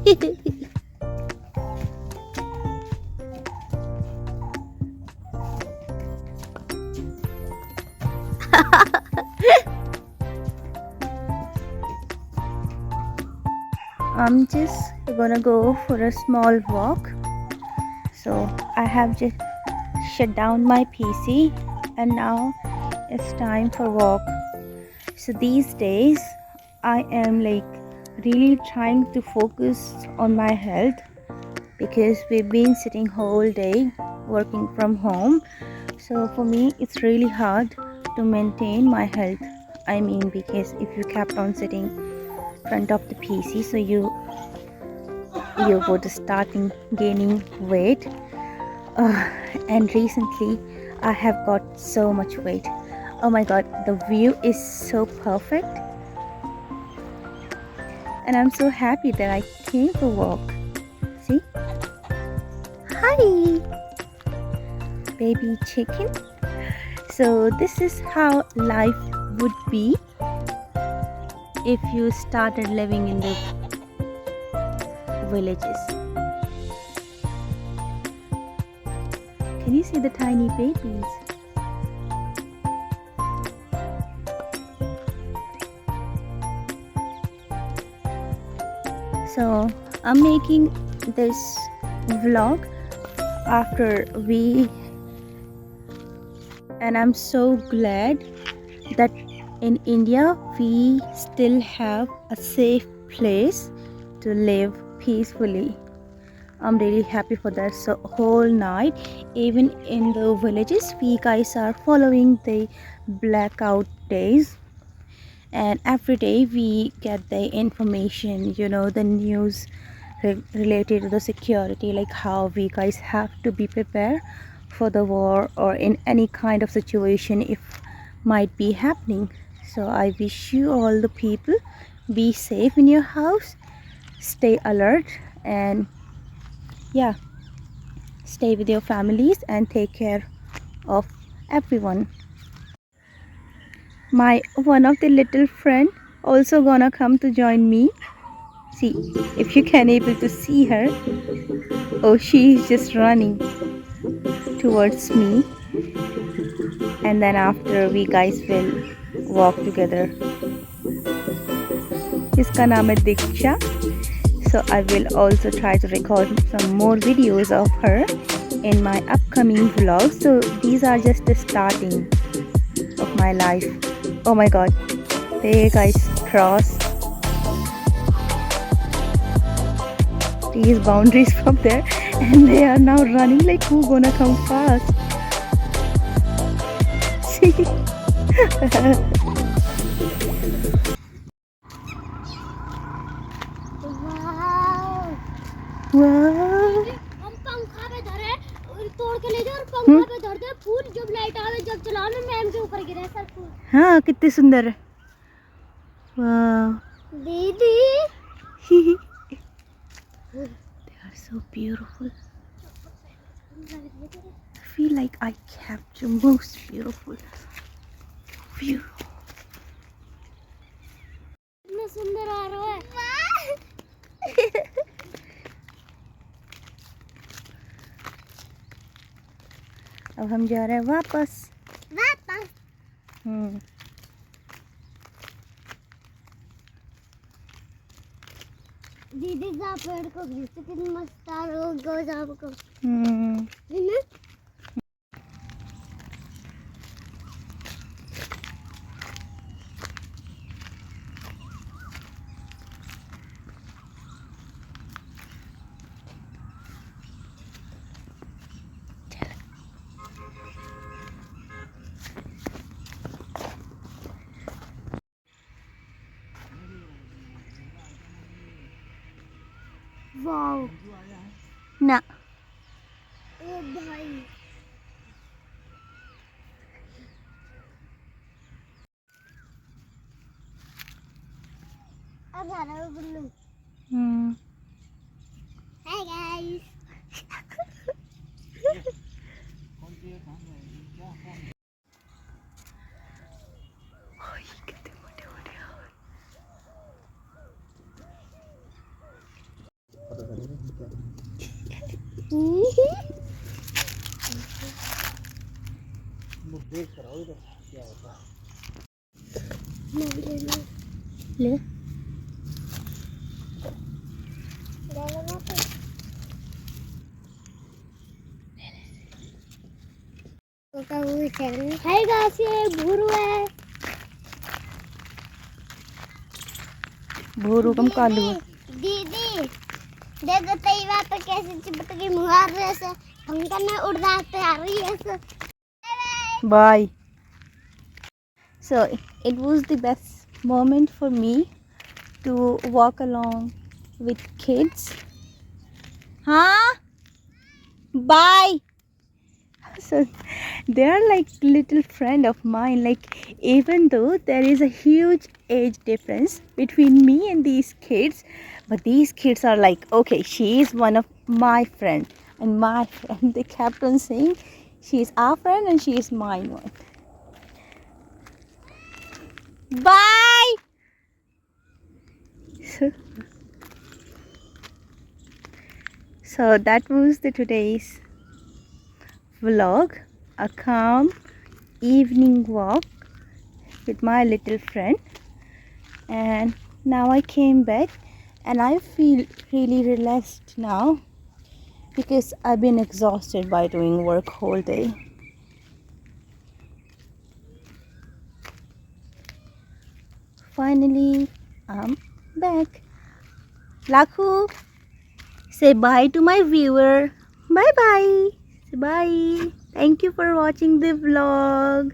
I'm just gonna go for a small walk. So I have just shut down my PC and now it's time for walk. So these days I am like really trying to focus on my health because we've been sitting whole day working from home. So for me it's really hard to maintain my health. I mean, because if you kept on sitting in front of the PC, so you would starting gaining weight. uh, and recently I have got so much weight. Oh my god, the view is so perfect and I'm so happy that I came for walk. See? Hi, baby chicken. So this is how life would be if you started living in the villages. Can you see the tiny babies? So I'm making this vlog after and I'm so glad that in India we still have a safe place to live peacefully. I'm really happy for that. So whole night, even in the villages, we guys are following the blackout days, and every day we get the information, the news related to the security, like how we guys have to be prepared for the war or in any kind of situation if might be happening. So I wish you all the people be safe in your house, stay alert, and yeah, stay with your families and take care of everyone. My one of the little friend also gonna come to join me. See if you can able to see her. Oh, she is just running towards me, and then after we guys will walk together. इसका नाम है दीक्षा. So I will also try to record some more videos of her in my upcoming vlogs. So these are just the starting of my life. Oh my god, they guys cross these boundaries from there and they are now running like who gonna come fast. See? Wow. हम पंखा पे धरे और तोड़ के ले जाओ और पंखा पे धर दे फूल, जब लाइट आवे जब चलाओ ना मैम के ऊपर गिरे सर फूल. हाँ, कितने सुंदर है. Wow. दीदी They are so beautiful. I feel like I capture most beautiful view. कितना सुंदर आ रहा है. अब हम जा रहे हैं वापस. दीदी जा पेड़ को घिस कितनी मस्त आ रहा है गोजाब को. वाओ ना. ओ भाई अब आ रहा है गुल्लू. Hi guys. ले हाय गाइस, ये भूरू है। भूरू कम कालू है। दीदी देखो तेरी बात पे कैसे चिपट गई मुहार से पंखा में उड़ जाते आ रही है ऐसे। Bye. So it was the best moment for me to walk along with kids. Huh? Bye. So they are like little friend of mine. Like even though there is a huge age difference between me and these kids, but these kids are like, okay, she is one of my friend and my friend. They kept on saying she is our friend and she is mine one. Bye. So that was the today's vlog, a calm evening walk with my little friend, and now I came back and I feel really relaxed now because I've been exhausted by doing work whole day. Finally, I'm back. Lakhu, say bye to my viewer. Bye bye. Say bye. Thank you for watching the vlog.